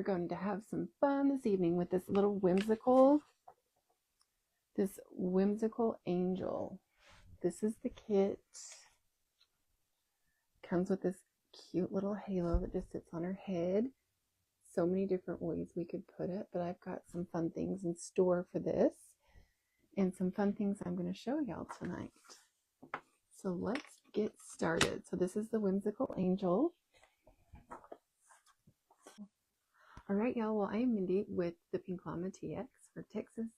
going to have some fun this evening with this whimsical angel. This is the kit. Comes with this cute little halo that just sits on her head. So many different ways we could put it, but I've got some fun things in store for this and some fun things I'm going to show y'all tonight. So let's get started. So this is the Whimsical Angel. All right, y'all. Well, I am Mindy with the Pink Llama TX for Texas,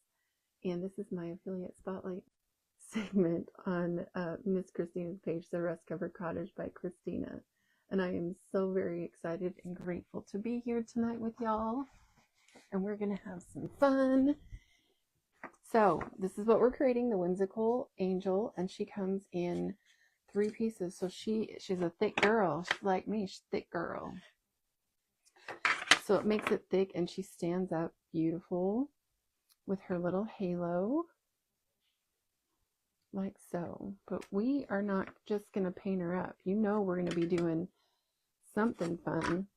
and this is my affiliate spotlight segment on Miss Christina's page, the Rust Covered Cottage by Christina. And I am so very excited and grateful to be here tonight with y'all. And we're going to have some fun. So this is what we're creating, the Whimsical Angel, and she comes in 3 pieces. So she's a thick girl. She's like me. She's a thick girl. So it makes it thick, and she stands up beautiful with her little halo, like so. But we are not just going to paint her up. You know we're going to be doing something fun.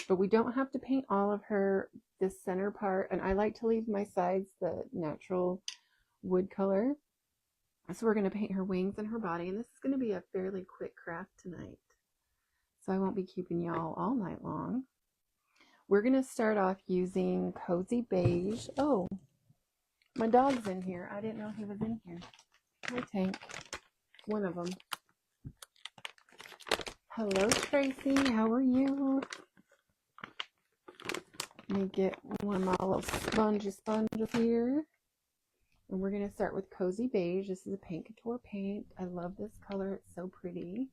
But we don't have to paint all of her, this center part. And I like to leave my sides the natural wood color. So we're going to paint her wings and her body. And this is going to be a fairly quick craft tonight. So I won't be keeping y'all all night long. We're going to start off using Cozy Beige. Oh, my dog's in here. I didn't know he was in here. Hi, Tank. One of them. Hello, Tracy. How are you? Let me get one of my little sponges here. And we're going to start with Cozy Beige. This is a paint couture paint. I love this color. It's so pretty.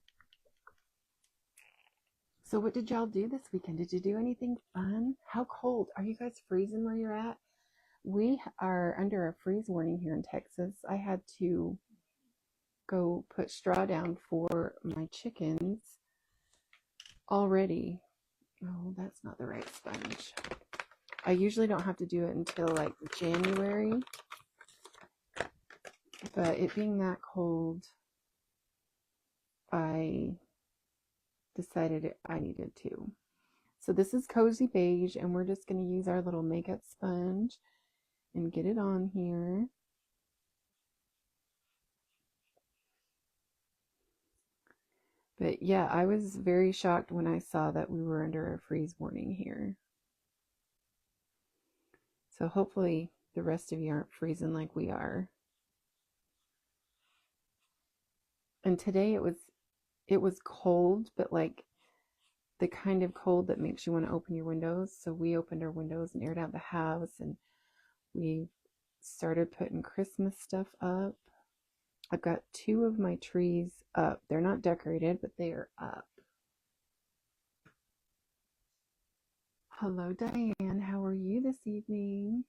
So what did y'all do this weekend? Did you do anything fun? How cold? Are you guys freezing where you're at? We are under a freeze warning here in Texas. I had to go put straw down for my chickens already. Oh, that's not the right sponge. I usually don't have to do it until like January. But it being that cold, I decided I needed to. So this is Cozy Beige, and we're just going to use our little makeup sponge and get it on here. But yeah, I was very shocked when I saw that we were under a freeze warning here. So hopefully the rest of you aren't freezing like we are. And today it was cold, but like the kind of cold that makes you want to open your windows. So we opened our windows and aired out the house, and we started putting Christmas stuff up. I've got 2 of my trees up. They're not decorated, but they are up. Hello, Diane. How are you this evening?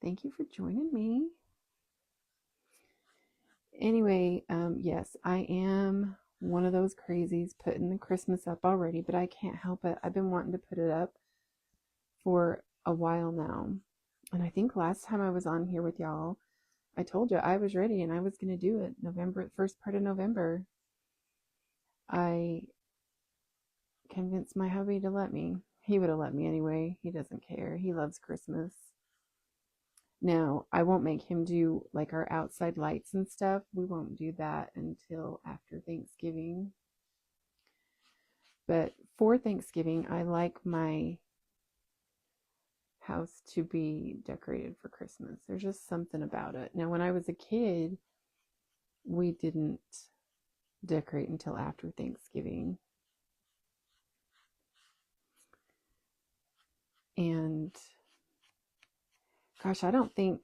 Thank you for joining me. Anyway, yes, I am one of those crazies putting the Christmas up already, but I can't help it. I've been wanting to put it up for a while now. And I think last time I was on here with y'all, I told you I was ready and I was going to do it first part of November. I convinced my hubby to let me. He would have let me anyway. He doesn't care. He loves Christmas. Now, I won't make him do like our outside lights and stuff. We won't do that until after Thanksgiving. But for Thanksgiving, I like my house to be decorated for Christmas. There's just something about it. Now, when I was a kid, we didn't decorate until after Thanksgiving. And gosh, I don't think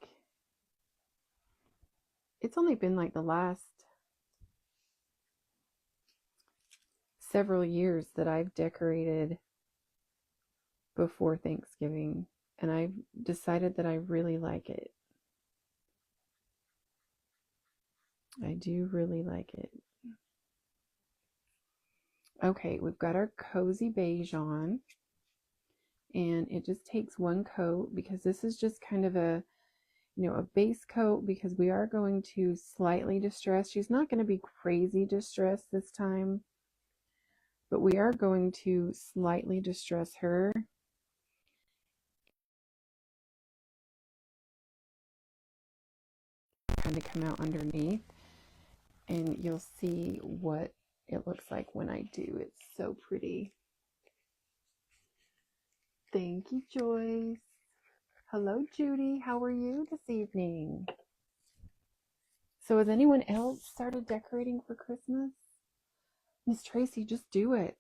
it's only been like the last several years that I've decorated before Thanksgiving, and I've decided that I really like it. I do really like it. Okay, we've got our Cozy Beige on, and it just takes one coat because this is just kind of a base coat, because we are going to slightly distress. She's not going to be crazy distressed this time, But we are going to slightly distress her. Kind of come out underneath, and you'll see what it looks like when I do. It's so pretty. Thank you, Joyce. Hello, Judy. How are you this evening? So has anyone else started decorating for Christmas? Miss Tracy, just do it.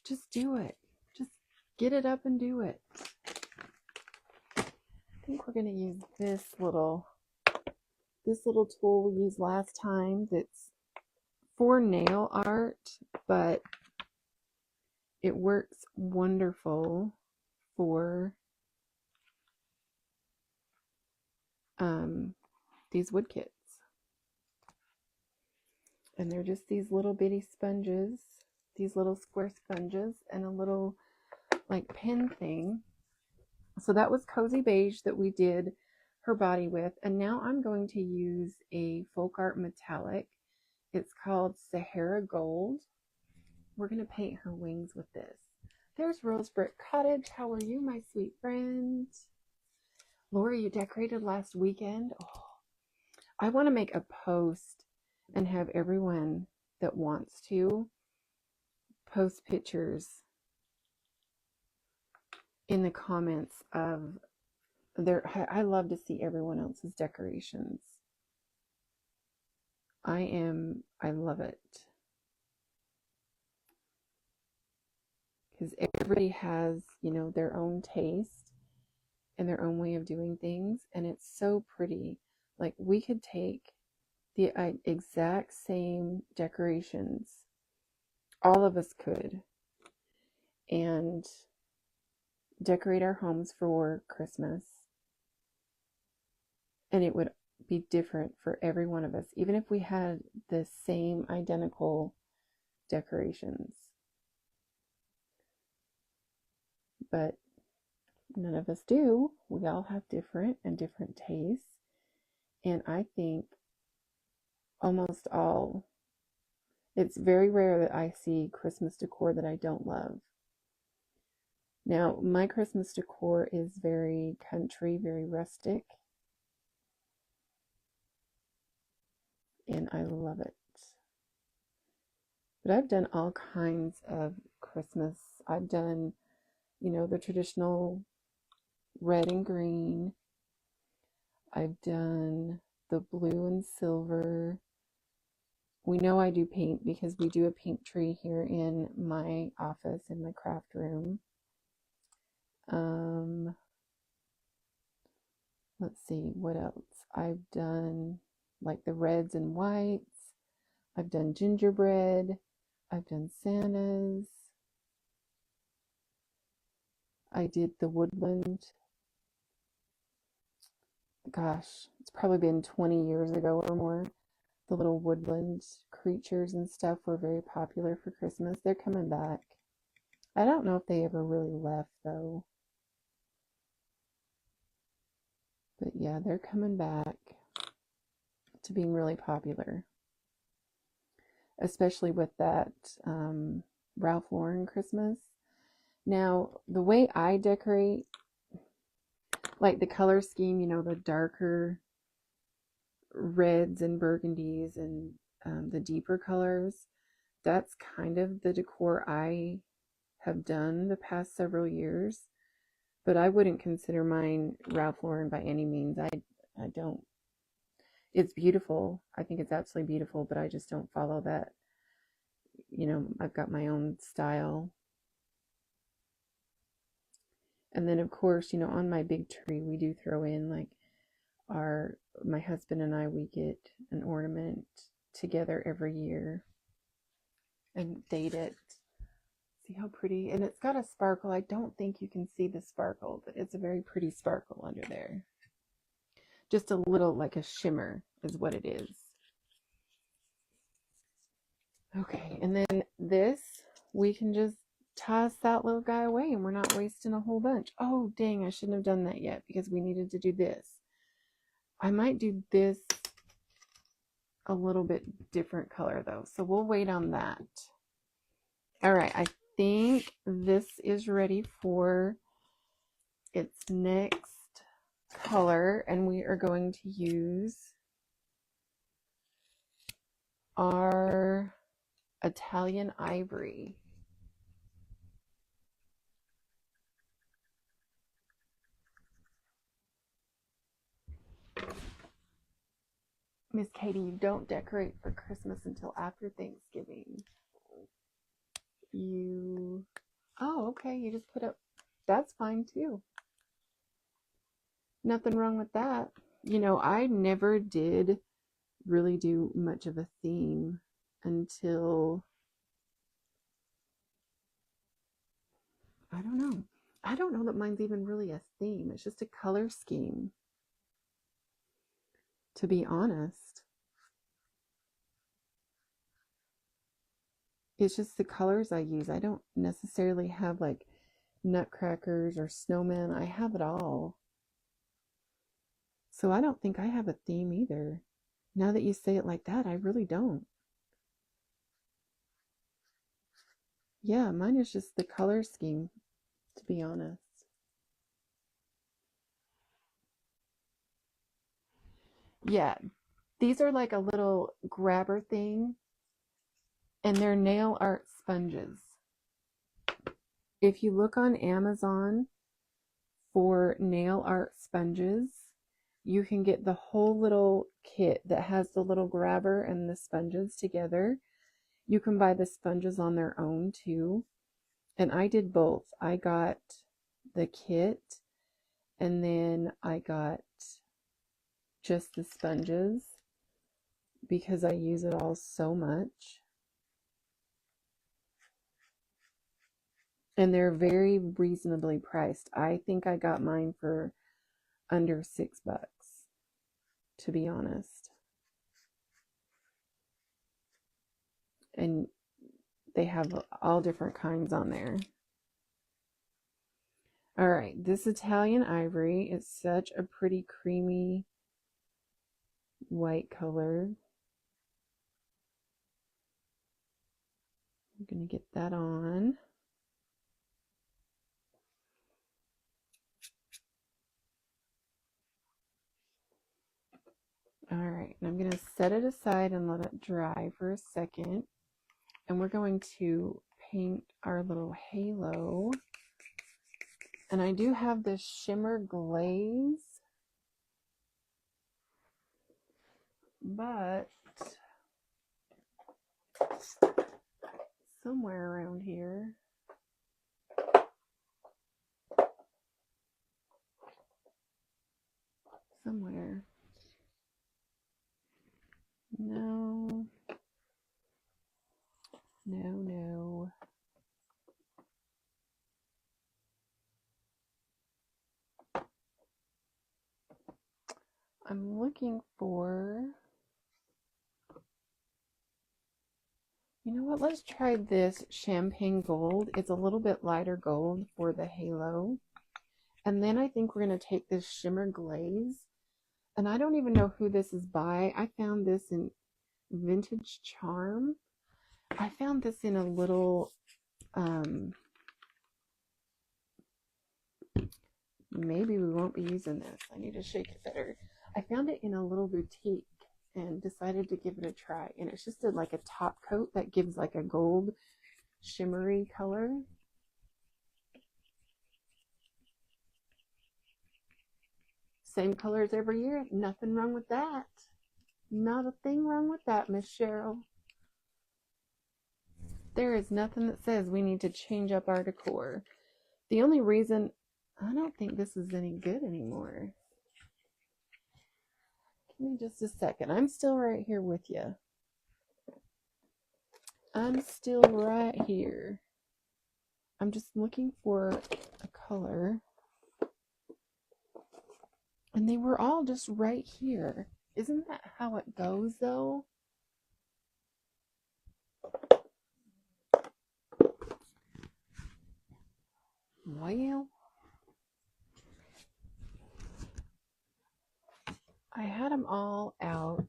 Just do it. Just get it up and do it. I think we're going to use this little tool we used last time that's for nail art, but it works wonderful for these wood kits. And they're just these little bitty sponges, these little square sponges, and a little like pen thing. So that was Cozy Beige that we did her body with. And now I'm going to use a folk art metallic. It's called Sahara Gold. We're going to paint her wings with this. There's Rose Brick Cottage. How are you, my sweet friend? Lori, you decorated last weekend? Oh, I want to make a post and have everyone that wants to post pictures in the comments of their. I love to see everyone else's decorations. I love it. Because everybody has, their own taste and their own way of doing things, and it's so pretty. Like, we could take the exact same decorations, all of us could, and decorate our homes for Christmas, and it would be different for every one of us, even if we had the same identical decorations. But none of us do. We all have different tastes, and I think almost all, it's very rare that I see Christmas decor that I don't love. Now, my Christmas decor is very country, very rustic, and I love it. But I've done all kinds of Christmas. I've done, the traditional red and green. I've done the blue and silver. We know I do pink because we do a pink tree here in my office, in my craft room. Let's see, what else? I've done like the reds and whites. I've done gingerbread. I've done Santas. I did the woodland. Gosh, it's probably been 20 years ago or more. The little woodland creatures and stuff were very popular for Christmas. They're coming back. I don't know if they ever really left though. But yeah, they're coming back to being really popular. Especially with that Ralph Lauren Christmas. Now, the way I decorate, like the color scheme, the darker reds and burgundies and the deeper colors, that's kind of the decor I have done the past several years. But I wouldn't consider mine Ralph Lauren by any means. I don't. It's beautiful. I think it's absolutely beautiful, but I just don't follow that. I've got my own style. And then, of course, on my big tree, we do throw in like my husband and I, we get an ornament together every year and date it. See how pretty, and it's got a sparkle. I don't think you can see the sparkle, but it's a very pretty sparkle under there. Just a little, like a shimmer is what it is. Okay, and then this, we can just toss that little guy away and we're not wasting a whole bunch. Oh, dang, I shouldn't have done that yet because we needed to do this. I might do this a little bit different color though, so we'll wait on that. All right, I think this is ready for its next color, and we are going to use our Italian ivory. Miss Katie, you don't decorate for Christmas until after Thanksgiving. Oh, okay, you just put up, that's fine too. Nothing wrong with that. You know, I never did really do much of a theme until, I don't know. I don't know that mine's even really a theme. It's just a color scheme, to be honest. It's just the colors I use. I don't necessarily have like nutcrackers or snowmen. I have it all. So I don't think I have a theme either. Now that you say it like that, I really don't. Yeah, mine is just the color scheme, to be honest. Yeah, these are like a little grabber thing, and they're nail art sponges. If you look on Amazon for nail art sponges, you can get the whole little kit that has the little grabber and the sponges together. You can buy the sponges on their own too. And I did both. I got the kit, and then I got just the sponges because I use it all so much. And they're very reasonably priced. I think I got mine for under $6, to be honest. And they have all different kinds on there. All right, this Italian ivory is such a pretty creamy white color. I'm going to get that on. All right, and I'm going to set it aside and let it dry for a second. And we're going to paint our little halo. And I do have this shimmer glaze, but somewhere around here, somewhere. No. I'm looking for, you know what, let's try this champagne gold. It's a little bit lighter gold for the halo. And then I think we're going to take this shimmer glaze. And I don't even know who this is by. I found this in Vintage Charm. I found this in a little, maybe we won't be using this. I need to shake it better. I found it in a little boutique and decided to give it a try. And it's just like a top coat that gives like a gold shimmery color. Same colors every year. Nothing wrong with that. Not a thing wrong with that, Miss Cheryl. There is nothing that says we need to change up our decor. The only reason, I don't think this is any good anymore. Give me just a second. I'm still right here with you. I'm still right here. I'm just looking for a color. And they were all just right here. Isn't that how it goes, though? Well, I had them all out.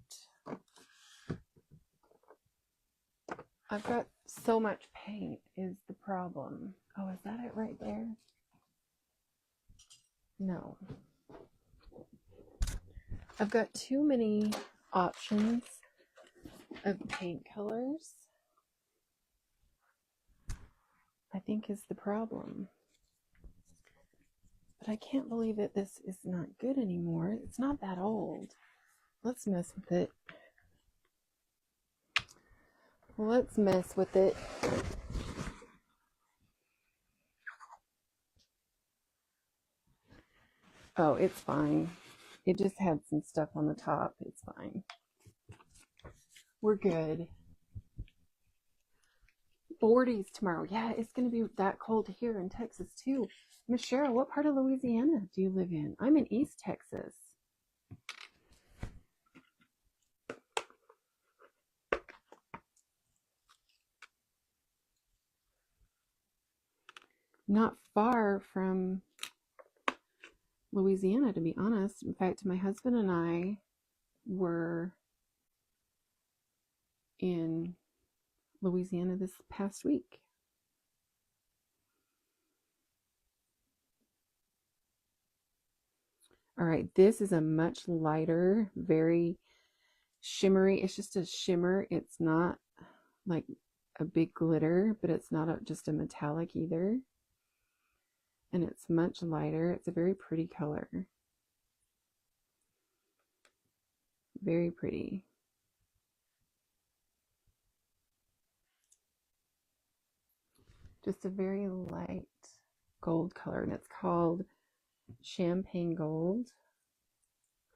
I've got so much paint is the problem. Oh, is that it right there? No. I've got too many options of paint colors, I think is the problem. But I can't believe that this is not good anymore. It's not that old. Let's mess with it. Let's mess with it. Oh, it's fine. It just had some stuff on the top. It's fine. We're good. 40s tomorrow. Yeah, it's going to be that cold here in Texas too. Miss Cheryl, what part of Louisiana do you live in? I'm in East Texas. Not far from Louisiana, to be honest. In fact, my husband and I were in Louisiana this past week. All right, this is a much lighter, very shimmery. It's just a shimmer. It's not like a big glitter, but it's not just a metallic either. And it's much lighter. It's a very pretty color. Very pretty. Just a very light gold color, and it's called Champagne Gold.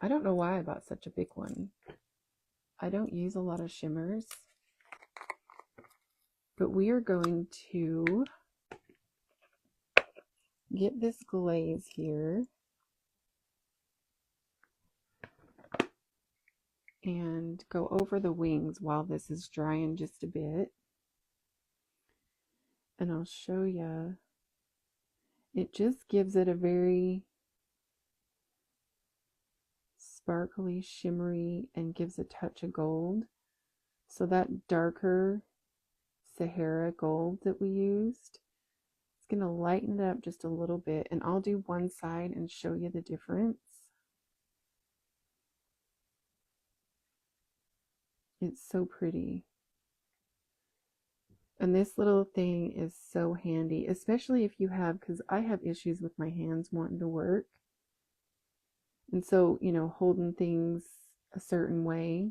I don't know why I bought such a big one. I don't use a lot of shimmers, but we are going to get this glaze here and go over the wings while this is drying just a bit. And I'll show you. It just gives it a very sparkly, shimmery, and gives a touch of gold. So that darker Sahara gold that we used, it's going to lighten it up just a little bit. And I'll do one side and show you the difference. It's so pretty. And this little thing is so handy, especially if you have, because I have issues with my hands wanting to work. And so, you know, holding things a certain way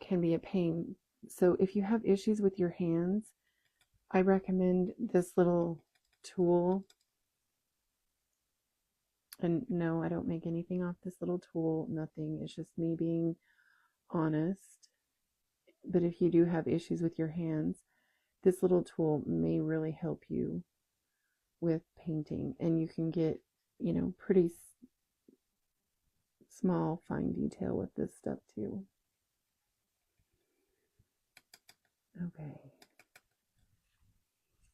can be a pain. So if you have issues with your hands, I recommend this little tool. And no, I don't make anything off this little tool, nothing. It's just me being honest. But if you do have issues with your hands, this little tool may really help you with painting. And you can get, you know, pretty small, fine detail with this stuff too. Okay.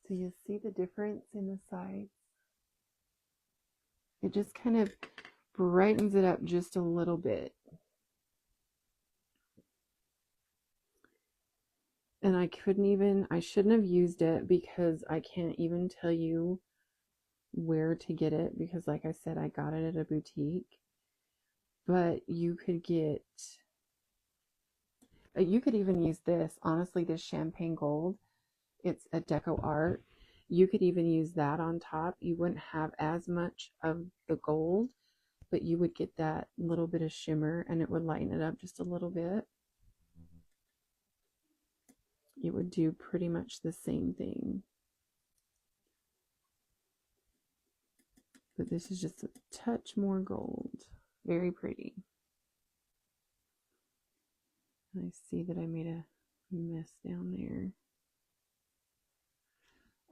So you see the difference in the sides? It just kind of brightens it up just a little bit. And I shouldn't have used it because I can't even tell you where to get it because like I said, I got it at a boutique. But you could even use this, honestly, this Champagne Gold. It's a Deco Art. You could even use that on top. You wouldn't have as much of the gold, but you would get that little bit of shimmer and it would lighten it up just a little bit. It would do pretty much the same thing. But this is just a touch more gold. Very pretty. I see that I made a mess down there.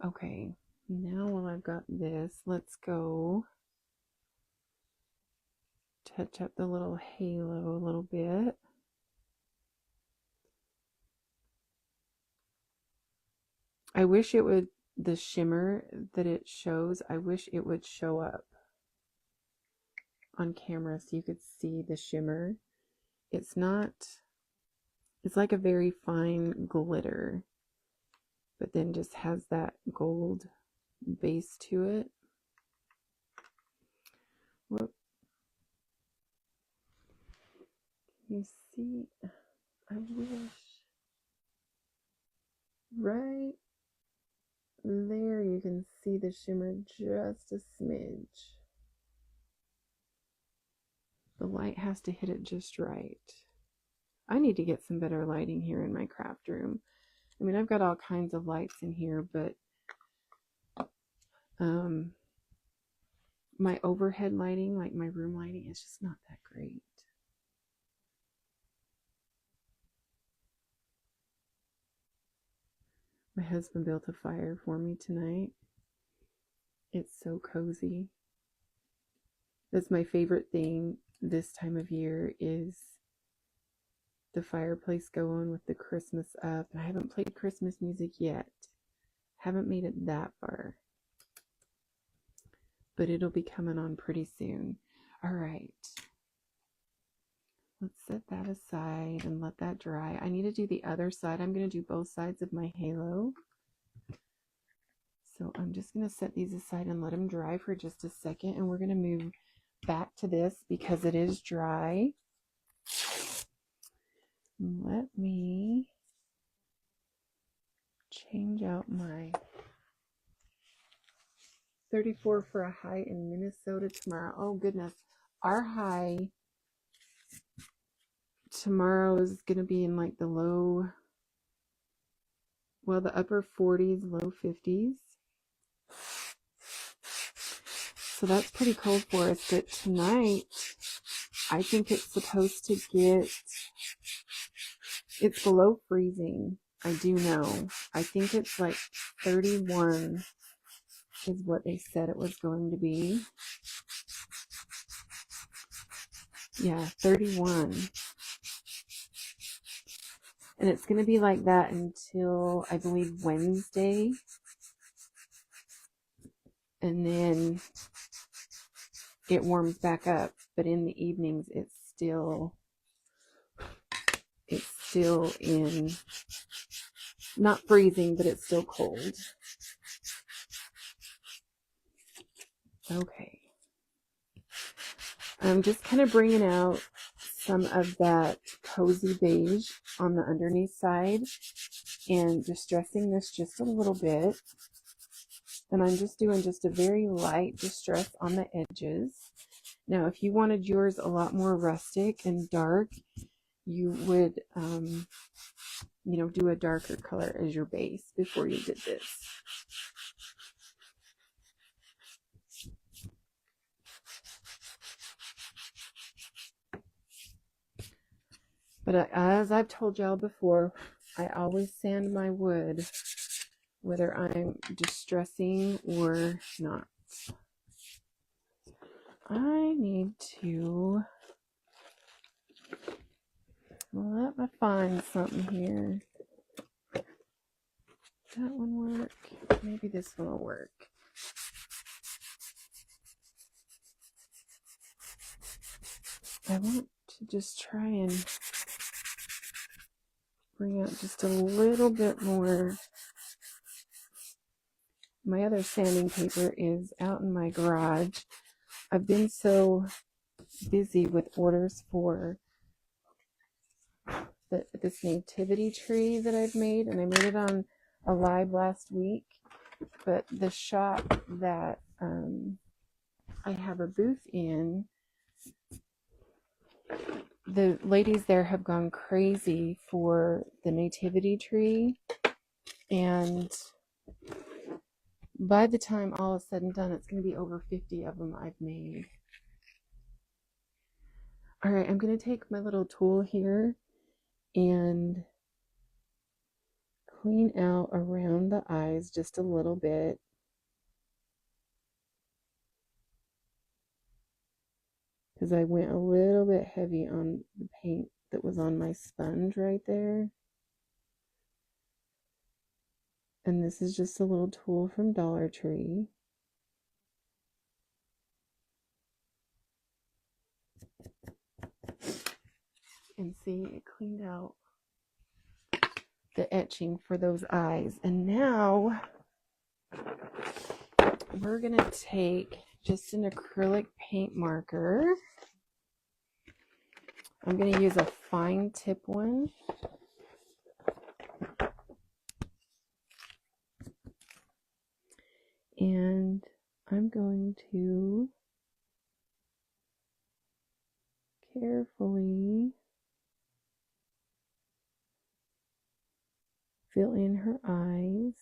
Okay, now while I've got this, let's go touch up the little halo a little bit. I wish it would, the shimmer that it shows, I wish it would show up on camera so you could see the shimmer. It's not, it's like a very fine glitter. but then just has that gold base to it. Whoop. You see, I wish right there you can see the shimmer just a smidge. The light has to hit it just right. I need to get some better lighting here in my craft room. I mean, I've got all kinds of lights in here, but my overhead lighting, like my room lighting, is just not that great. My husband built a fire for me tonight. It's so cozy. That's my favorite thing this time of year, is the fireplace going with the Christmas up. I haven't played Christmas music yet. Haven't made it that far. But it'll be coming on pretty soon. All right. Let's set that aside and let that dry. I need to do the other side. I'm going to do both sides of my halo. So I'm just going to set these aside and let them dry for just a second. And we're going to move back to this because it is dry. Let me change out my 34 for a high in Minnesota tomorrow. Oh goodness. Our high tomorrow is going to be in like the low, well, the upper 40s, low 50s. So that's pretty cold for us. But tonight, I think it's supposed to get, it's below freezing. I do know. I think it's like 31 is what they said it was going to be. Yeah, 31. And it's going to be like that until, I believe, Wednesday. And then it warms back up. But in the evenings, it's still in, not freezing, but it's still cold. Okay. I'm just kind of bringing out some of that cozy beige on the underneath side and distressing this just a little bit. And I'm just doing just a very light distress on the edges. Now, if you wanted yours a lot more rustic and dark, you would, do a darker color as your base before you did this. But as I've told y'all before, I always sand my wood, whether I'm distressing or not. I need to, let me find something here. That one work? Maybe this one will work. I want to just try and bring out just a little bit more. My other sanding paper is out in my garage. I've been so busy with orders for this nativity tree that I've made, and I made it on a live last week. But the shop that I have a booth in, the ladies there have gone crazy for the nativity tree, and by the time all is said and done, it's going to be over 50 of them I've made. All right, I'm going to take my little tool here and clean out around the eyes just a little bit. Because I went a little bit heavy on the paint that was on my sponge right there. And this is just a little tool from Dollar Tree. And see, it cleaned out the etching for those eyes. And now we're going to take just an acrylic paint marker. I'm going to use a fine tip one. And I'm going to carefully fill in her eyes.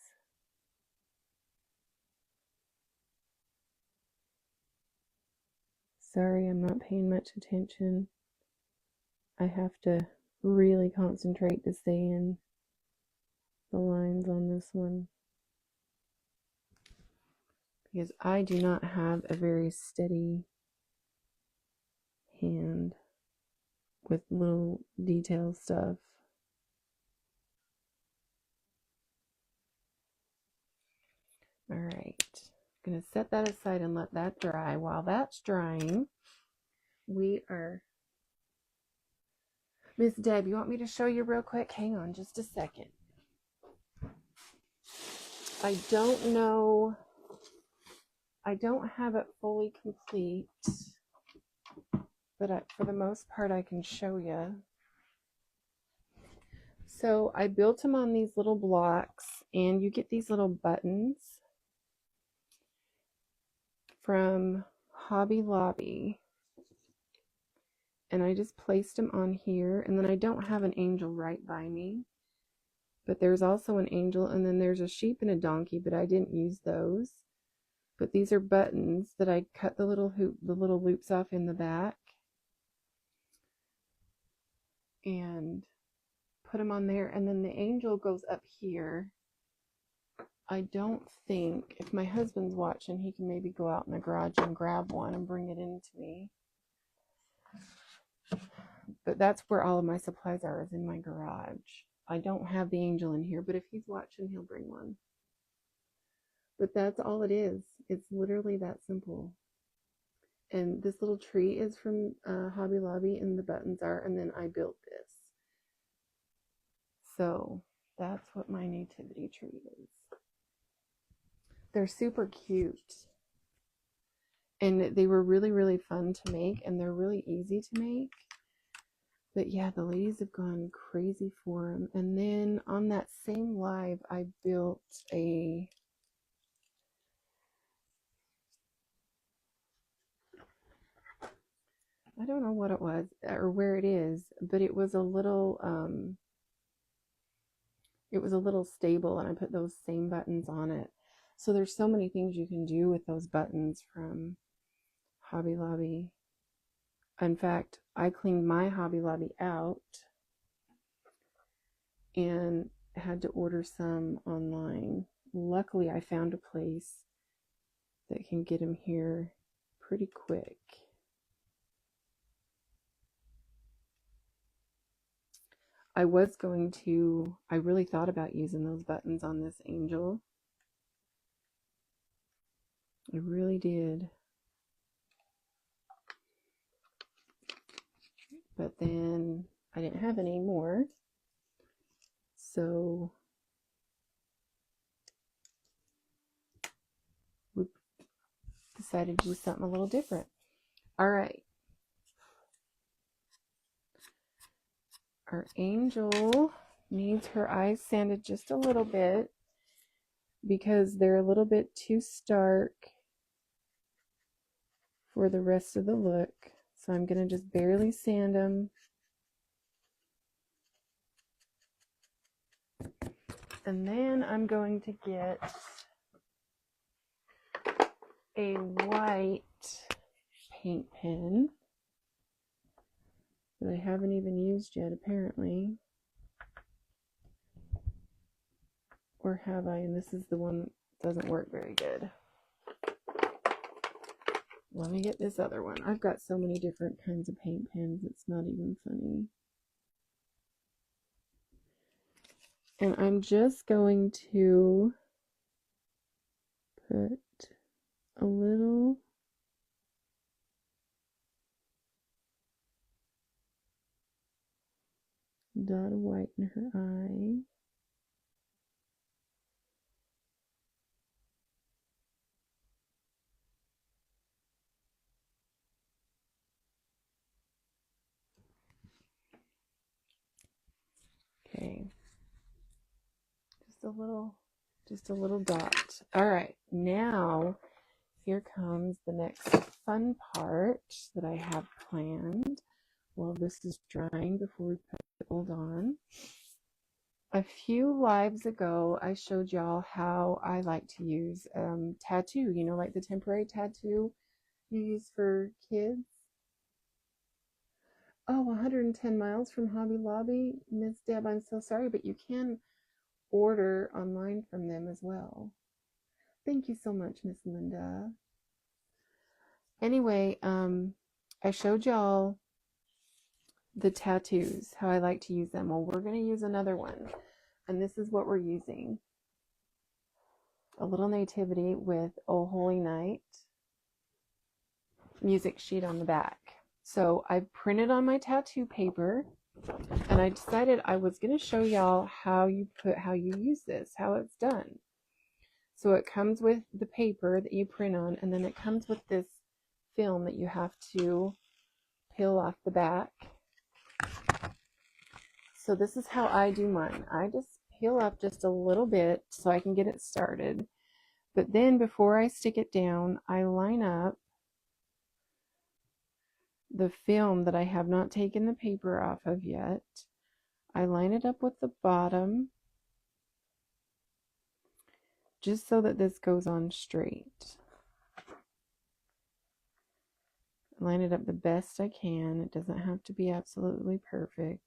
Sorry, I'm not paying much attention. I have to really concentrate to stay in the lines on this one, because I do not have a very steady hand with little detail stuff. All right, I'm going to set that aside and let that dry. While that's drying, we are... Miss Deb, you want me to show you real quick? Hang on just a second. I don't know, I don't have it fully complete, but for the most part I can show you. So I built them on these little blocks, and you get these little buttons from Hobby Lobby, and I just placed them on here. And then I don't have an angel right by me, but there's also an angel, and then there's a sheep and a donkey, but I didn't use those. But these are buttons that I cut the little loops off in the back and put them on there. And then the angel goes up here. I don't think, if my husband's watching, he can maybe go out in the garage and grab one and bring it in to me. But that's where all of my supplies are, is in my garage. I don't have the angel in here, but if he's watching, he'll bring one. But that's all it is. It's literally that simple. And this little tree is from Hobby Lobby, and the buttons are, and then I built this. So that's what my nativity tree is. They're super cute. And they were really, really fun to make, and they're really easy to make. But yeah, the ladies have gone crazy for them. And then on that same live, I built a... I don't know what it was or where it is, but it was a little stable, and I put those same buttons on it. So there's so many things you can do with those buttons from Hobby Lobby. In fact, I cleaned my Hobby Lobby out and had to order some online. Luckily, I found a place that can get them here pretty quick. I really thought about using those buttons on this angel. I really did. But then I didn't have any more. So we decided to do something a little different. All right. Our angel needs her eyes sanded just a little bit because they're a little bit too stark for the rest of the look. So I'm going to just barely sand them. And then I'm going to get a white paint pen that I haven't even used yet, apparently. Or have I? And this is the one that doesn't work very good. Let me get this other one. I've got so many different kinds of paint pens, it's not even funny. And I'm just going to put a little dot of white in her eye. just a little dot. All right, now here comes the next fun part that I have planned. Well, this is drying before we put the gold on. A few lives ago, I showed y'all how I like to use tattoo, you know, like the temporary tattoo you use for kids. Oh, 110 miles from Hobby Lobby. Miss Deb, I'm so sorry, but you can order online from them as well. Thank you so much, Miss Linda. Anyway, I showed y'all the tattoos, how I like to use them. Well, we're going to use another one, and this is what we're using. A little nativity with Oh Holy Night music sheet on the back. So I printed on my tattoo paper, and I decided I was going to show y'all how you use this, how it's done. So it comes with the paper that you print on, and then it comes with this film that you have to peel off the back. So this is how I do mine. I just peel up just a little bit so I can get it started. But then before I stick it down, I line up the film that I have not taken the paper off of yet. I line it up with the bottom just so that this goes on straight. Line it up the best I can. It doesn't have to be absolutely perfect.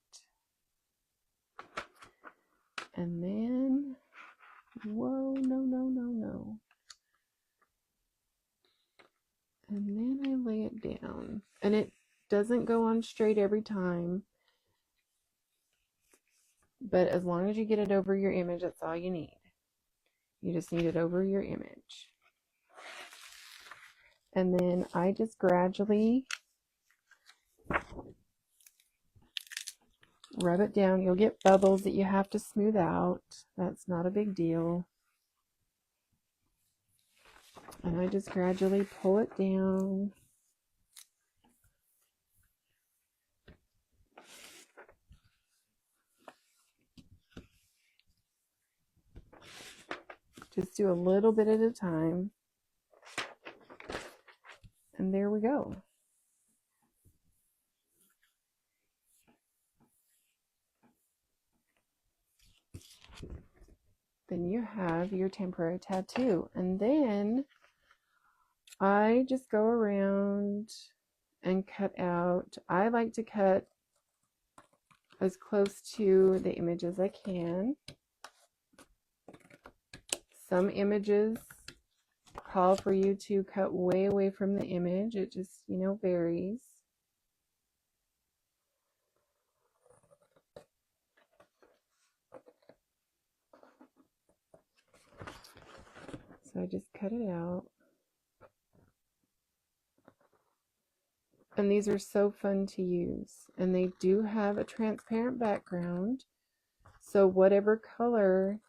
And then, whoa, no. And then I lay it down. And it doesn't go on straight every time. But as long as you get it over your image, that's all you need. You just need it over your image. And then I just gradually rub it down. You'll get bubbles that you have to smooth out. That's not a big deal. And I just gradually pull it down. Just do a little bit at a time. And there we go. Then you have your temporary tattoo. And then I just go around and cut out. I like to cut as close to the image as I can. Some images call for you to cut way away from the image. It just, you know, varies. So I just cut it out. And these are so fun to use. And they do have a transparent background. So whatever color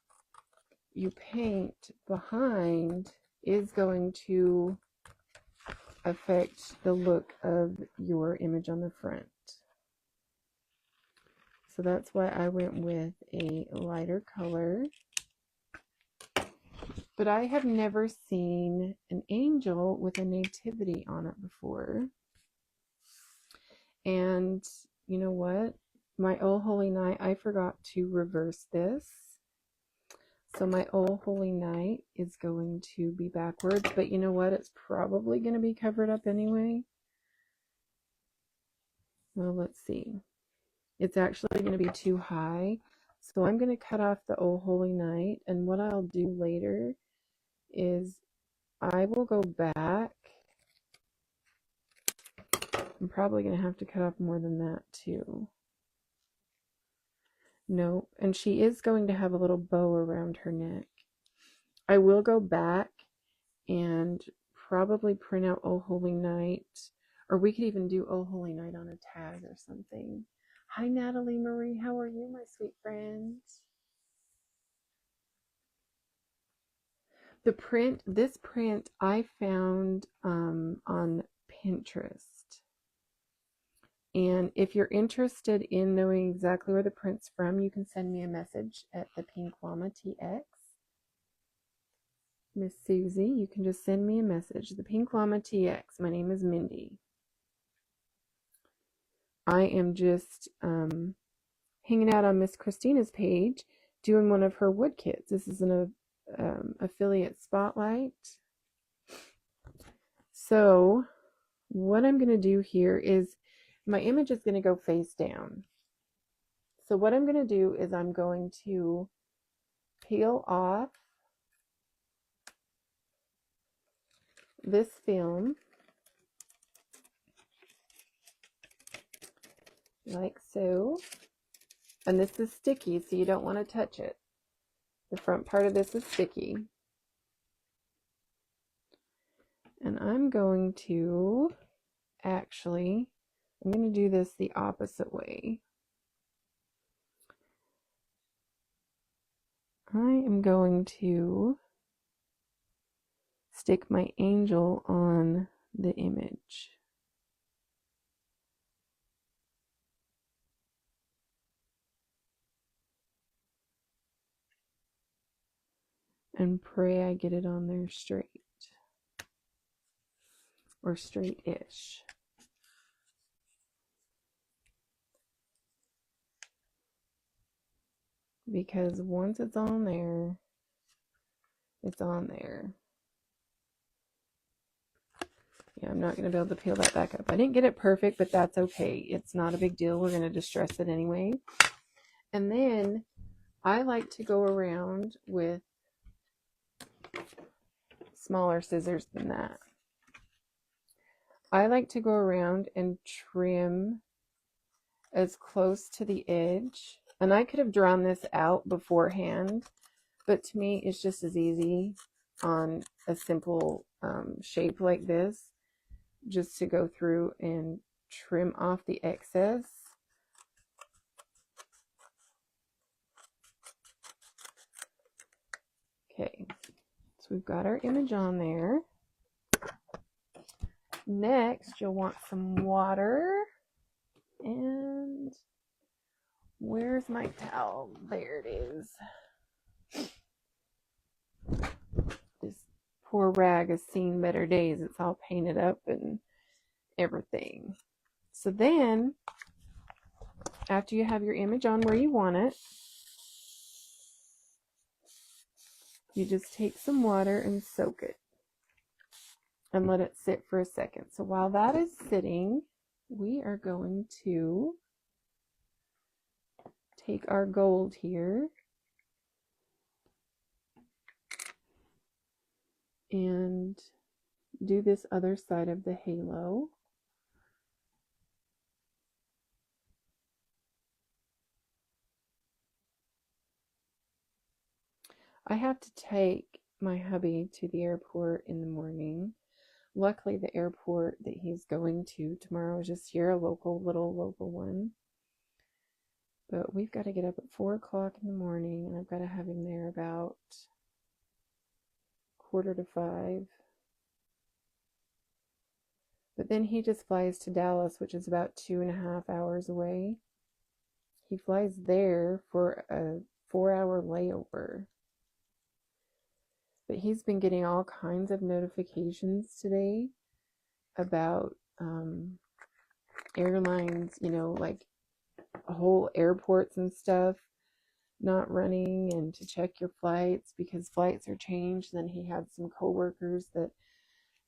you paint behind is going to affect the look of your image on the front. So that's why I went with a lighter color. But I have never seen an angel with a nativity on it before. And you know what? My Oh Holy Night, I forgot to reverse this. So my Oh Holy Night is going to be backwards, but you know what? It's probably going to be covered up anyway. Well, let's see. It's actually going to be too high. So I'm going to cut off the Oh Holy Night, and what I'll do later is I will go back. I'm probably going to have to cut off more than that too. No, and she is going to have a little bow around her neck. I will go back and probably print out Oh Holy Night, or we could even do Oh Holy Night on a tag or something. Hi Natalie Marie, how are you, my sweet friend? This print I found on Pinterest. And if you're interested in knowing exactly where the print's from, you can send me a message at the Pink Llama TX. Miss Susie, you can just send me a message. The Pink Llama TX. My name is Mindy. I am just hanging out on Miss Christina's page doing one of her wood kits. This is an affiliate spotlight. So what I'm going to do here is my image is going to go face down. So what I'm going to do is I'm going to peel off this film like so. And this is sticky, so you don't want to touch it. The front part of this is sticky. And I'm going to I'm going to do this the opposite way. I am going to stick my angel on the image. And pray I get it on there straight. Or straight-ish. Because once it's on there, it's on there. Yeah, I'm not going to be able to peel that back up. I didn't get it perfect, but that's okay. It's not a big deal. We're going to distress it anyway. And then I like to go around with smaller scissors than that. I like to go around and trim as close to the edge. And I could have drawn this out beforehand, but to me it's just as easy on a simple shape like this just to go through and trim off the excess. Okay, so we've got our image on there. Next, you'll want some water. And where's my towel? There it is. This poor rag has seen better days. It's all painted up and everything. So then, after you have your image on where you want it, you just take some water and soak it and let it sit for a second. So while that is sitting, we are going to take our gold here and do this other side of the halo. I have to take my hubby to the airport in the morning. Luckily, the airport that he's going to tomorrow is just here, a little local one. But we've got to get up at 4 o'clock in the morning, and I've got to have him there about 4:45. But then he just flies to Dallas, which is about 2.5 hours away. He flies there for a 4-hour layover. But he's been getting all kinds of notifications today about airlines, you know, like whole airports and stuff not running, and to check your flights because flights are changed. Then he had some coworkers that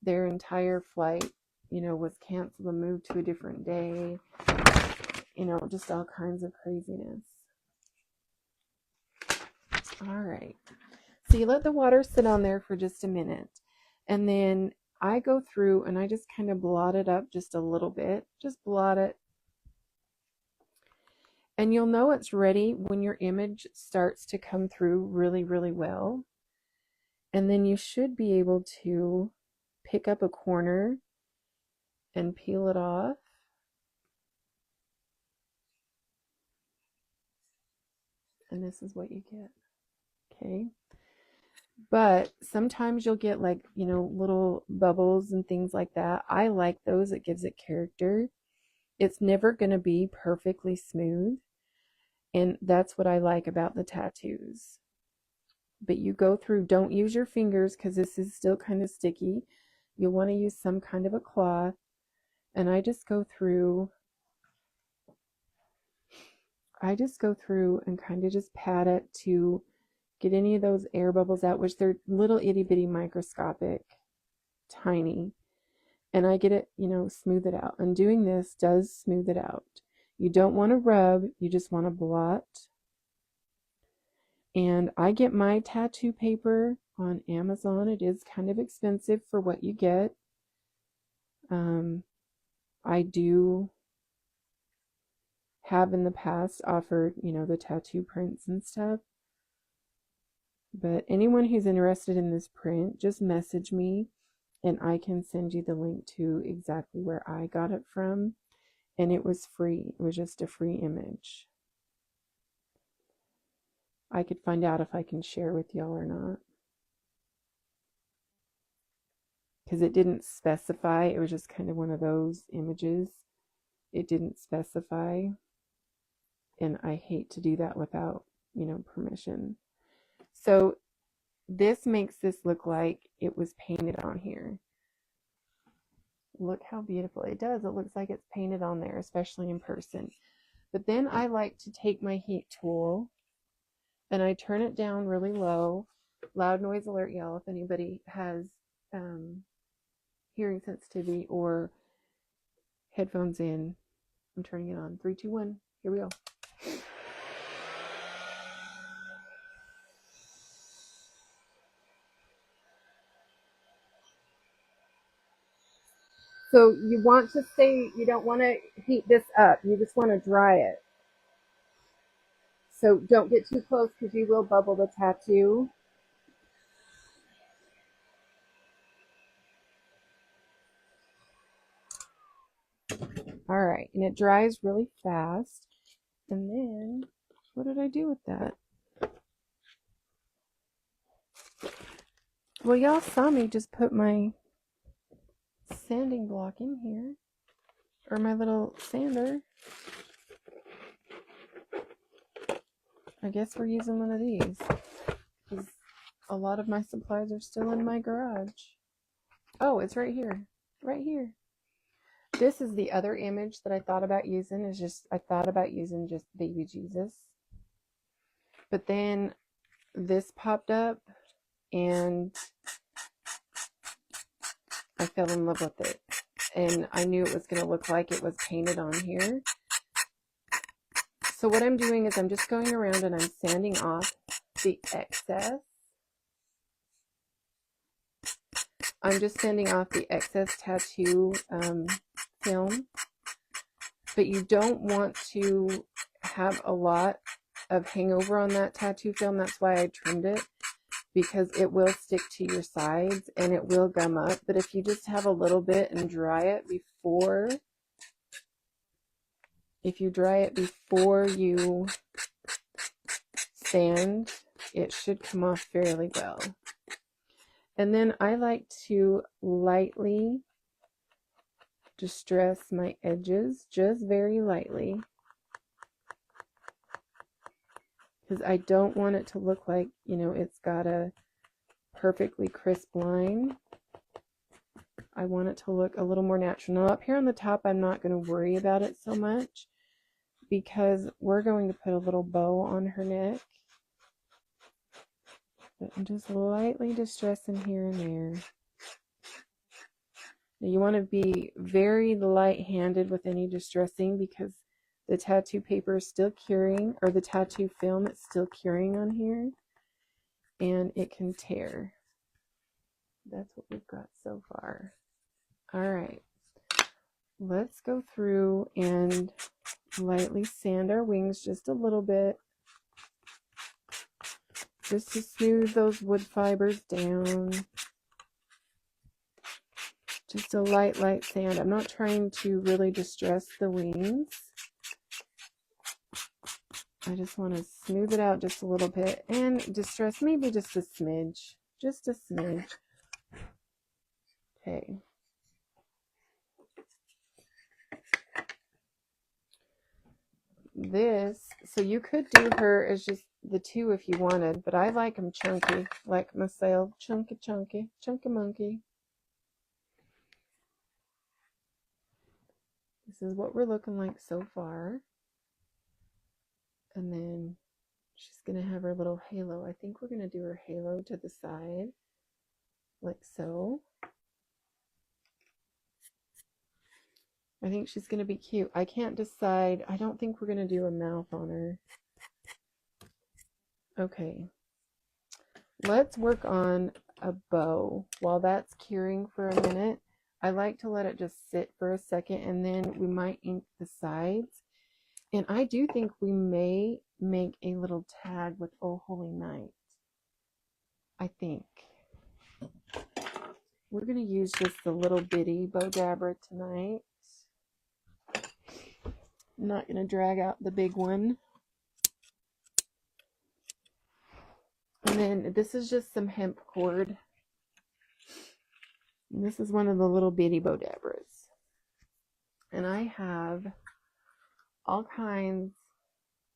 their entire flight, you know, was canceled and moved to a different day. You know, just all kinds of craziness. All right. So you let the water sit on there for just a minute. And then I go through and I just kind of blot it up just a little bit. Just blot it. And you'll know it's ready when your image starts to come through really, really well. And then you should be able to pick up a corner and peel it off. And this is what you get. Okay. But sometimes you'll get like, you know, little bubbles and things like that. I like those. It gives it character. It's never going to be perfectly smooth, and that's what I like about the tattoos. But you go through, don't use your fingers because this is still kind of sticky. You'll want to use some kind of a cloth, and I just go through and kind of just pat it to get any of those air bubbles out, which they're little itty bitty microscopic, tiny. And I get it, smooth it out. And doing this does smooth it out. You don't want to rub, you just want to blot. And I get my tattoo paper on Amazon. It is kind of expensive for what you get. I do have in the past offered, the tattoo prints and stuff. But anyone who's interested in this print, just message me and I can send you the link to exactly where I got it from. And it was free. It was just a free image. I could find out if I can share with y'all or not. Because it didn't specify. It was just kind of one of those images. It didn't specify. And I hate to do that without, permission. So this makes this look like it was painted on here. Look how beautiful it does. It looks like it's painted on there, especially in person. But then I like to take my heat tool and I turn it down really low. Loud noise alert, y'all, if anybody has hearing sensitivity or headphones in. I'm turning it on. 3, 2, 1. Here we go. So you want to you don't want to heat this up. You just want to dry it. So don't get too close because you will bubble the tattoo. All right, and it dries really fast. And then, what did I do with that? Well, y'all saw me just put my sanding block in here, or my little sander. I guess we're using one of these, because a lot of my supplies are still in my garage. Oh, it's right here. Right here. This is the other image that I thought about using. I thought about using just baby Jesus. But then this popped up and I fell in love with it. And I knew it was going to look like it was painted on here. So what I'm doing is I'm just going around and I'm sanding off the excess. I'm just sanding off the excess tattoo film. But you don't want to have a lot of hangover on that tattoo film. That's why I trimmed it, because it will stick to your sides and it will gum up. But if you just have a little bit and dry it before, you sand, it should come off fairly well. And then I like to lightly distress my edges, just very lightly, because I don't want it to look like, it's got a perfectly crisp line. I want it to look a little more natural. Now up here on the top, I'm not going to worry about it so much because we're going to put a little bow on her neck. But I'm just lightly distressing here and there. Now you want to be very light-handed with any distressing because the tattoo paper is still curing, or the tattoo film is still curing on here, and it can tear. That's what we've got so far. All right, let's go through and lightly sand our wings just a little bit, just to smooth those wood fibers down. Just a light sand. I'm not trying to really distress the wings. I just want to smooth it out just a little bit and distress maybe just a smidge. Just a smidge. Okay. this, so you could do her as just the two if you wanted, but I like them chunky, like myself, chunky, chunky monkey. This is what we're looking like so far. And then she's going to have her little halo. I think we're going to do her halo to the side, like so. I think she's going to be cute. I can't decide. I don't think we're going to do a mouth on her. Okay. Let's work on a bow. While that's curing for a minute, I like to let it just sit for a second, and then we might ink the sides. And I do think we may make a little tag with Oh Holy Night. I think. We're going to use just the little bitty bow dabber tonight. I'm not going to drag out the big one. And then this is just some hemp cord. And this is one of the little bitty bow dabbers. And I have all kinds,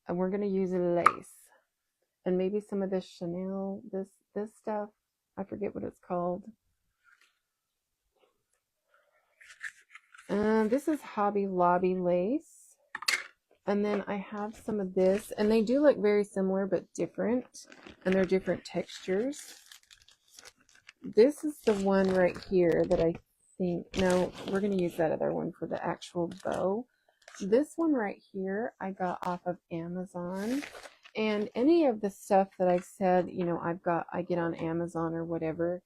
and we're going to use lace. And maybe some of this Chanel, this stuff. I forget what it's called. This is Hobby Lobby lace. And then I have some of this, and they do look very similar but different, and they're different textures. This is the one right here that I think, no, we're going to use that other one for the actual bow. This one right here I got off of Amazon, and any of the stuff that I've said, you know, I get on Amazon or whatever.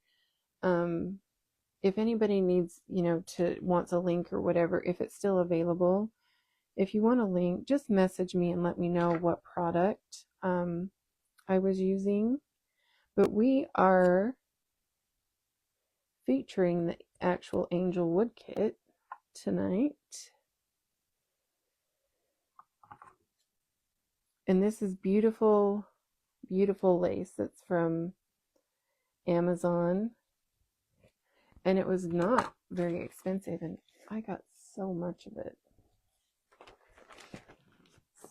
If anybody needs, you know, wants a link or whatever, if it's still available, if you want a link, just message me and let me know what product I was using. But we are featuring the actual Angel Wood Kit tonight. And this is beautiful, beautiful lace that's from Amazon. And it was not very expensive, and I got so much of it.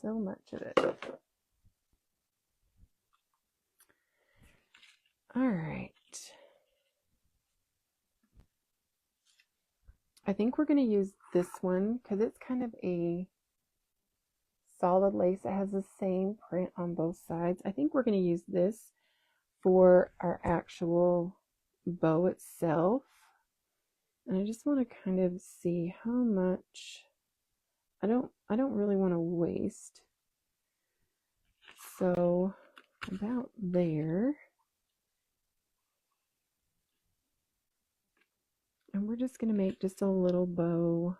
So much of it. All right. I think we're going to use this one because it's kind of a solid lace. It has the same print on both sides. I think we're going to use this for our actual bow itself. And I just want to kind of see how much. I don't really want to waste. So about there. And we're just going to make just a little bow.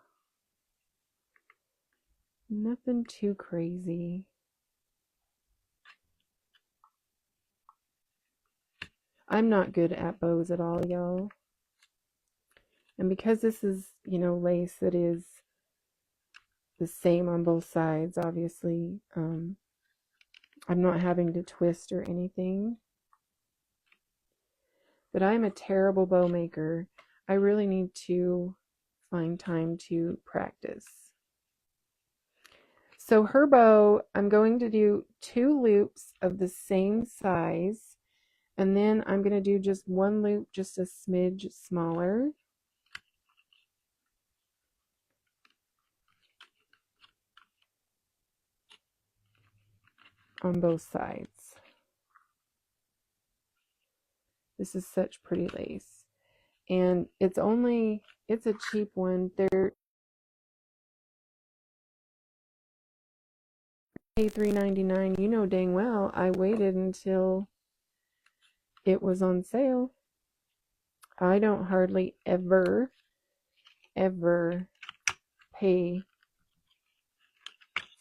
Nothing too crazy. I'm not good at bows at all, y'all. And because this is, you know, lace that is the same on both sides, obviously, I'm not having to twist or anything. But I'm a terrible bow maker. I really need to find time to practice. So her bow, I'm going to do 2 loops of the same size, and then I'm going to do just 1 loop just a smidge smaller. On both sides. This is such pretty lace. And it's a cheap one. They're $3.99. You know dang well I waited until it was on sale. I don't hardly ever pay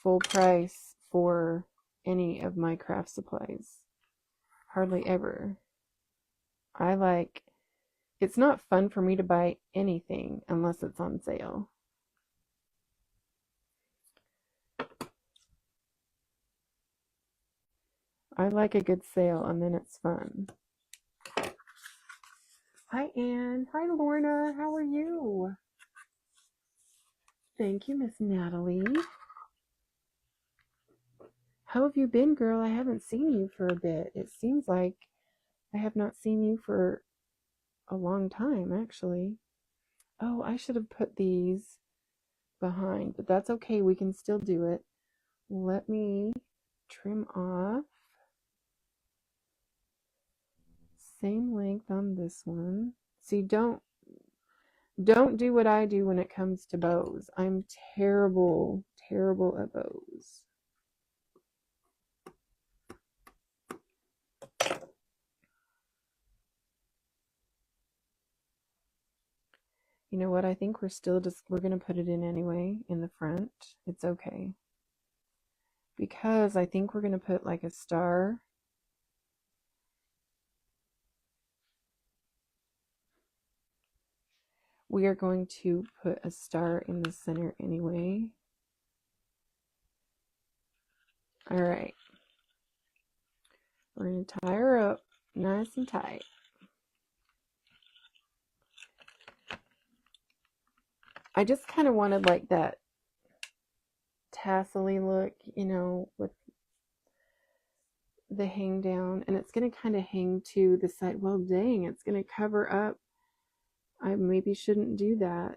full price for any of my craft supplies. Hardly ever. It's not fun for me to buy anything unless it's on sale. I like a good sale, and then it's fun. Hi, Anne. Hi, Lorna. How are you? Thank you, Miss Natalie. How have you been, girl? I haven't seen you for a bit. It seems like I have not seen you for a long time, actually. Oh, I should have put these behind, but that's okay. We can still do it. Let me trim off. Same length on this one. See, don't do what I do when it comes to bows. I'm terrible at bows. You know what? I think we're going to put it in anyway in the front. It's okay. Because I think we're going to put like a star. We are going to put a star in the center anyway. All right. We're going to tie her up nice and tight. I just kind of wanted like that tassel-y look, you know, with the hang down, and it's going to kind of hang to the side. Well, dang, it's going to cover up. I maybe shouldn't do that.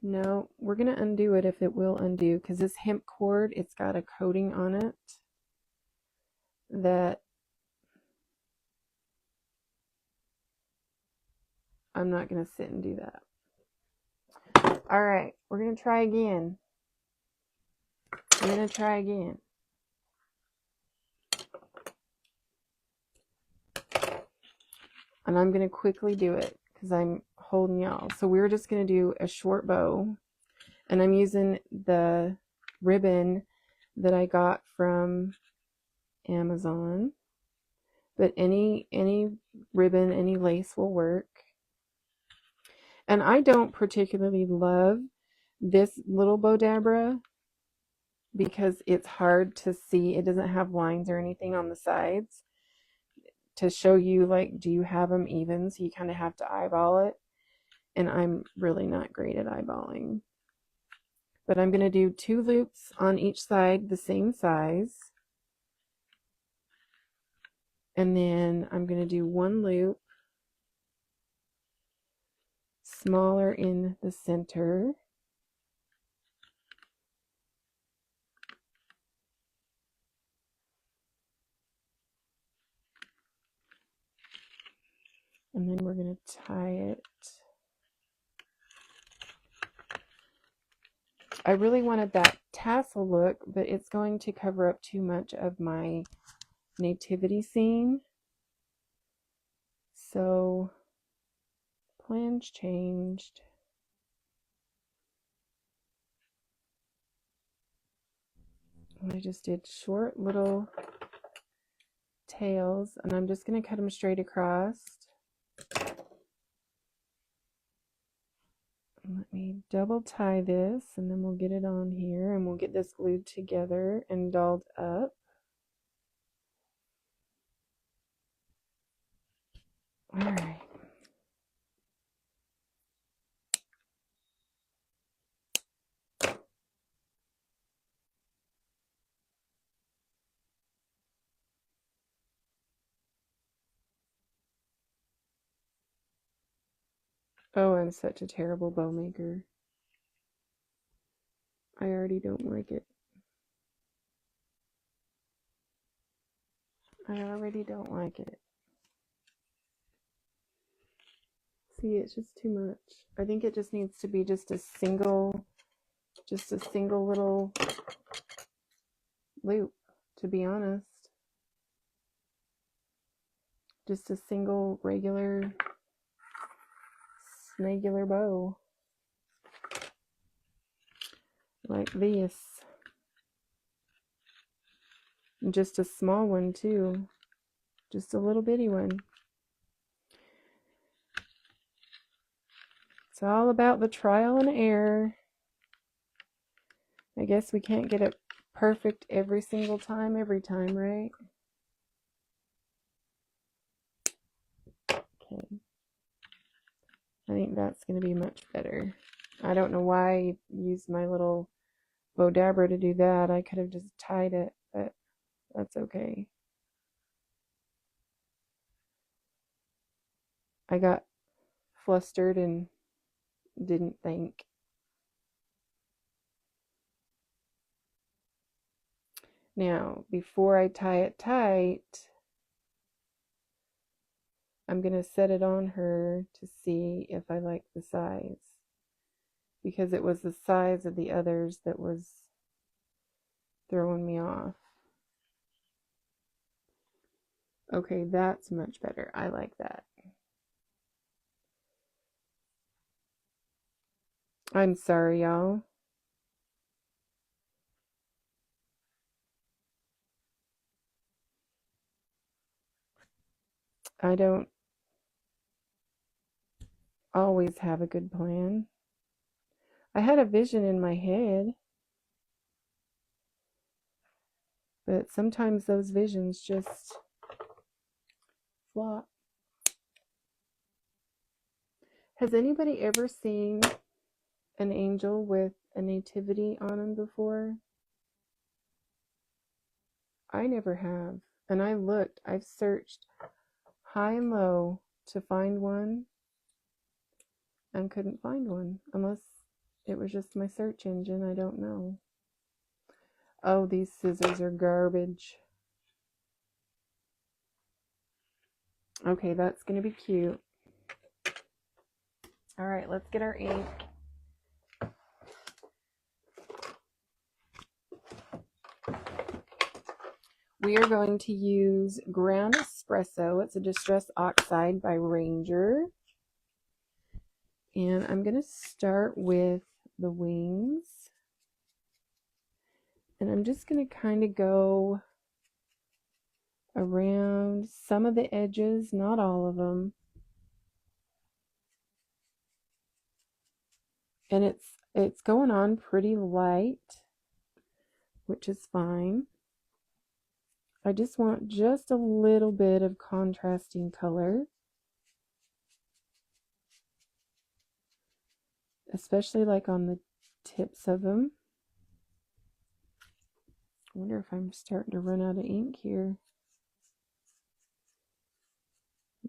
No, we're going to undo it if it will undo, because this hemp cord, it's got a coating on it that I'm not going to sit and do that. All right, we're going to try again. And I'm going to quickly do it because I'm holding y'all. So we're just going to do a short bow. And I'm using the ribbon that I got from Amazon. But any ribbon, any lace will work. And I don't particularly love this little bow dabra because it's hard to see. It doesn't have lines or anything on the sides to show you, like, do you have them even? So you kind of have to eyeball it. And I'm really not great at eyeballing. But I'm going to do 2 loops on each side the same size. And then I'm going to do 1 loop smaller in the center. And then we're going to tie it. I really wanted that tassel look, but it's going to cover up too much of my nativity scene. So plans changed. I just did short little tails, and I'm just going to cut them straight across. Let me double tie this, and then we'll get it on here, and we'll get this glued together and dolled up. All right. Oh, I'm such a terrible bow maker. I already don't like it. I already don't like it. See, it's just too much. I think it just needs to be just a single little loop, to be honest. Just a single regular snagular bow. Like this. And just a small one too. Just a little bitty one. It's all about the trial and error. I guess we can't get it perfect every single time, right? head. I think that's going to be much better. I don't know why I used my little bow dabber to do that. I could have just tied it, but that's okay. I got flustered and didn't think. Now, before I tie it tight, I'm going to set it on her to see if I like the size, because it was the size of the others that was throwing me off. Okay, that's much better. I like that. I'm sorry, y'all. I don't always have a good plan. I had a vision in my head, but sometimes those visions just flop. Has anybody ever seen an angel with a nativity on them before? I never have. And I looked, I've searched high and low to find one and couldn't find one, unless it was just my search engine. I don't know. Oh, these scissors are garbage. Okay, that's going to be cute. All right, let's get our ink. We are going to use ground espresso. It's a distress oxide by Ranger. And I'm going to start with the wings. And I'm just going to kind of go around some of the edges, not all of them. And it's going on pretty light, which is fine. I just want just a little bit of contrasting color, especially like on the tips of them. I wonder if I'm starting to run out of ink here.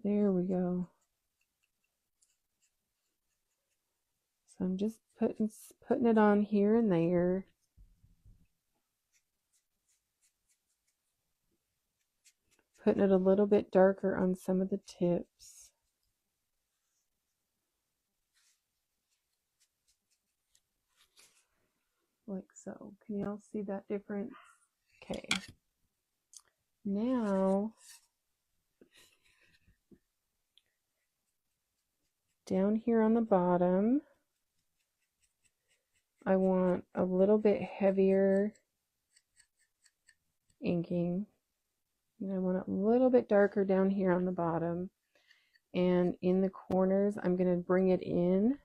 There we go. So I'm just putting it on here and there. Putting it a little bit darker on some of the tips. Like so. Can y'all see that difference? Okay. Now, down here on the bottom, I want a little bit heavier inking. And I want it a little bit darker down here on the bottom. And in the corners, I'm going to bring it in.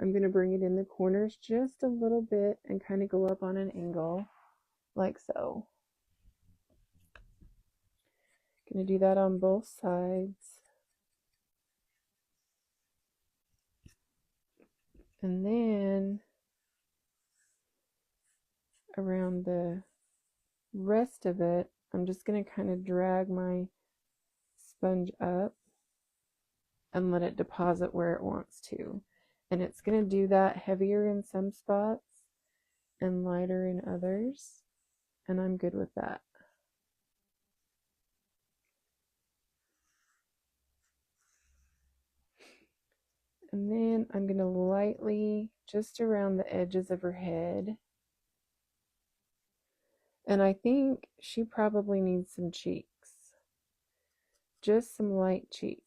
I'm going to bring it in the corners just a little bit and kind of go up on an angle, like so. Going to do that on both sides. And then around the rest of it, I'm just going to kind of drag my sponge up and let it deposit where it wants to. And it's going to do that heavier in some spots and lighter in others. And I'm good with that. And then I'm going to lightly, just around the edges of her head. And I think she probably needs some cheeks. Just some light cheeks.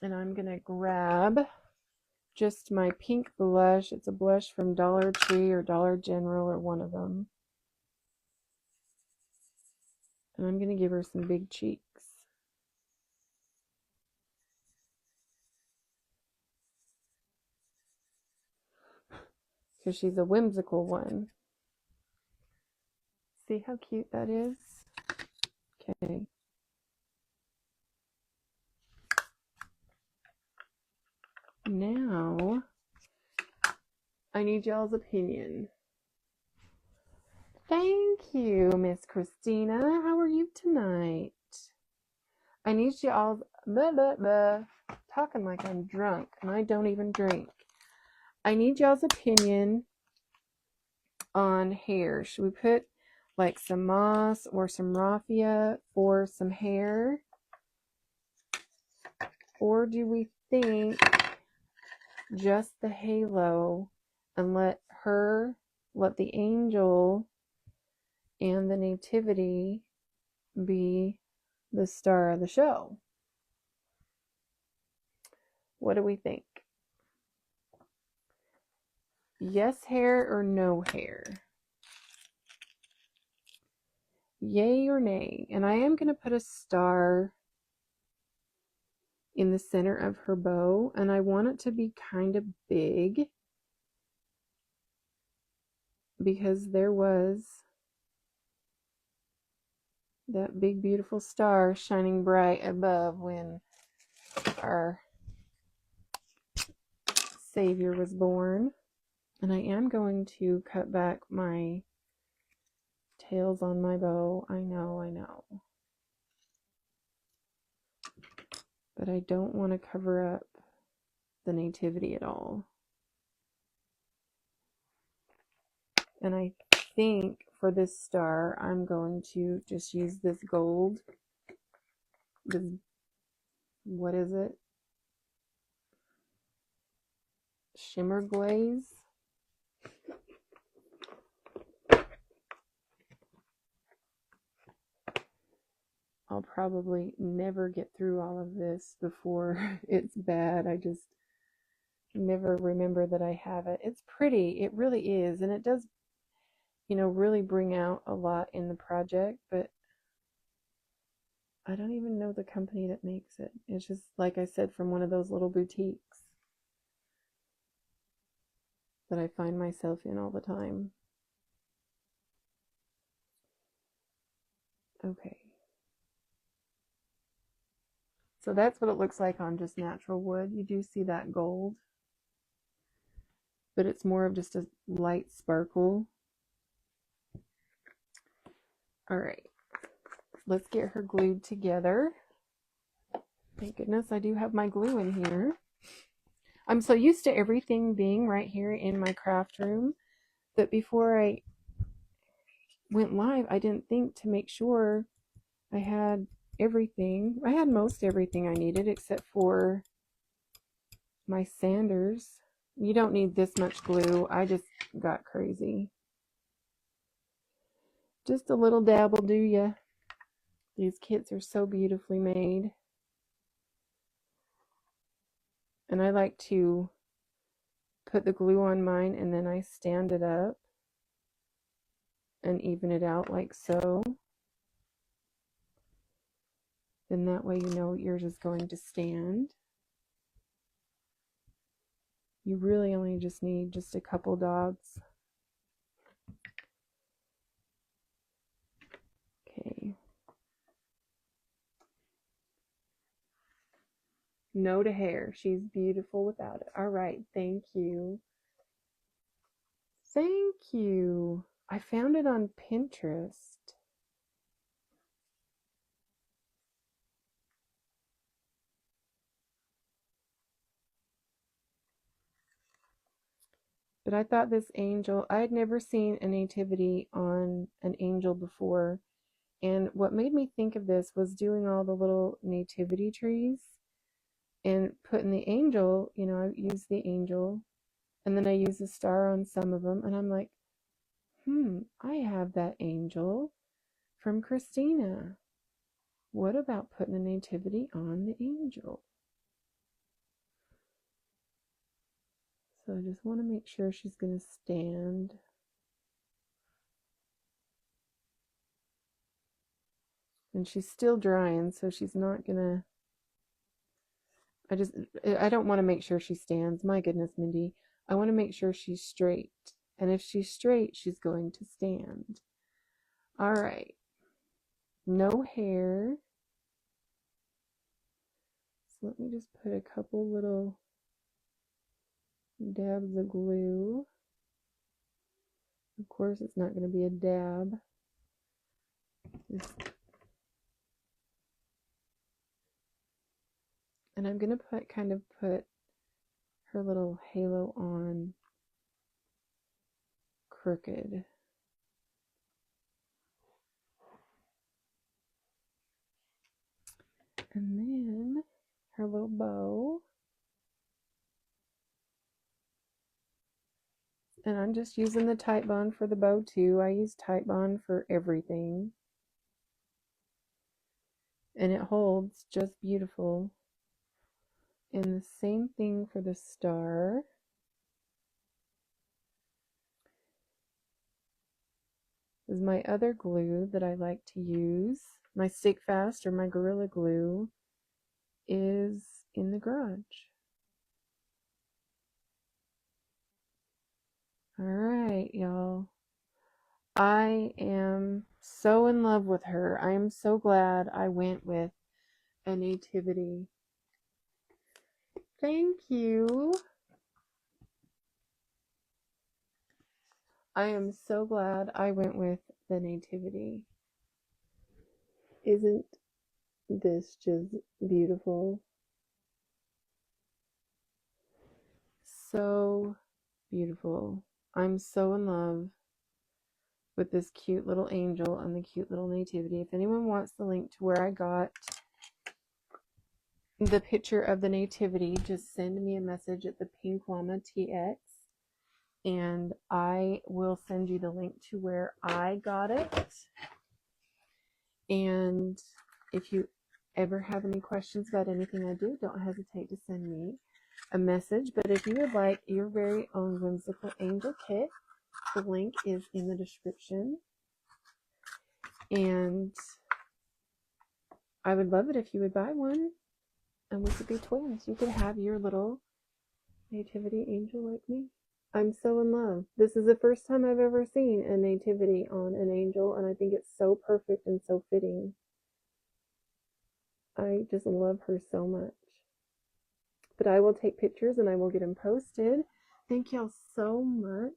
And I'm going to grab just my pink blush. It's a blush from Dollar Tree or Dollar General or one of them. And I'm going to give her some big cheeks. Because she's a whimsical one. See how cute that is? Okay. Now, I need y'all's opinion. Thank you, Miss Christina. How are you tonight? I need y'all's talking like I'm drunk, and I don't even drink. I need y'all's opinion on hair. Should we put like some moss or some raffia for some hair? Or do we think just the halo and let the angel and the nativity be the star of the show? What do we think? Yes hair or no hair? Yay or nay? And I am going to put a star in the center of her bow, and I want it to be kind of big because there was that big beautiful star shining bright above when our Savior was born. And I am going to cut back my tails on my bow. I know. But I don't want to cover up the nativity at all. And I think for this star, I'm going to just use this gold. This, what is it? Shimmer glaze. I'll probably never get through all of this before it's bad. I just never remember that I have it. It's pretty. It really is. And it does, really bring out a lot in the project, but I don't even know the company that makes it. It's just, like I said, from one of those little boutiques that I find myself in all the time. Okay. So that's what it looks like on just natural wood. You do see that gold, but it's more of just a light sparkle. All right, let's get her glued together. Thank goodness I do have my glue in here. I'm so used to everything being right here in my craft room that before I went live, I didn't think to make sure I had everything. I had most everything I needed except for my sanders. You don't need this much glue. I just got crazy. Just a little dab will do ya. These kits are so beautifully made. And I like to put the glue on mine and then I stand it up and even it out like so. Then that way you know yours is going to stand. You really only just need just a couple dots. Okay. No to hair. She's beautiful without it. All right. Thank you. Thank you. I found it on Pinterest. But I thought this angel, I had never seen a nativity on an angel before. And what made me think of this was doing all the little nativity trees and putting the angel, I use the angel and then I use a star on some of them. And I'm like, I have that angel from Christina. What about putting a nativity on the angel? So I just want to make sure she's going to stand. And she's still drying, so she's not going to... I don't want to make sure she stands. My goodness, Mindy. I want to make sure she's straight. And if she's straight, she's going to stand. All right. no hair. So let me just put a couple little dabs of glue. Of course, it's not going to be a dab. And I'm going to put her little halo on crooked. And then her little bow. And I'm just using the Titebond for the bow too. I use Titebond for everything. And it holds just beautiful. And the same thing for the star. This is my other glue that I like to use. My stick fast or my Gorilla Glue is in the garage. Alright, y'all. I am so in love with her. I am so glad I went with a nativity. Thank you. I am so glad I went with the nativity. Isn't this just beautiful? So beautiful. I'm so in love with this cute little angel and the cute little nativity. If anyone wants the link to where I got the picture of the nativity, just send me a message at the Pink Llama TX and I will send you the link to where I got it. And if you ever have any questions about anything I do, don't hesitate to send me a message. But if you would like your very own Whimsical Angel kit, the link is in the description. And I would love it if you would buy one. And we could be twins. You could have your little nativity angel like me. I'm so in love. This is the first time I've ever seen a nativity on an angel, and I think it's so perfect and so fitting. I just love her so much. But I will take pictures and I will get them posted. Thank y'all so much.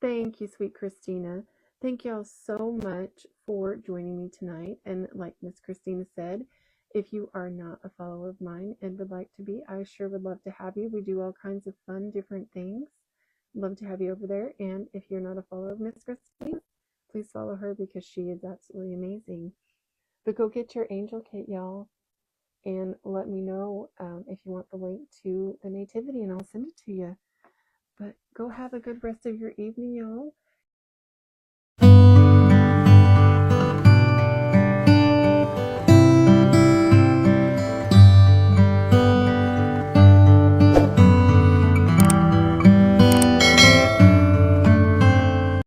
Thank you, sweet Christina. Thank y'all so much for joining me tonight. And like Miss Christina said, if you are not a follower of mine and would like to be, I sure would love to have you. We do all kinds of fun, different things. Love to have you over there. And if you're not a follower of Miss Christina, please follow her because she is absolutely amazing. But go get your angel kit, y'all. And let me know if you want the link to the nativity and I'll send it to you. But go have a good rest of your evening, y'all.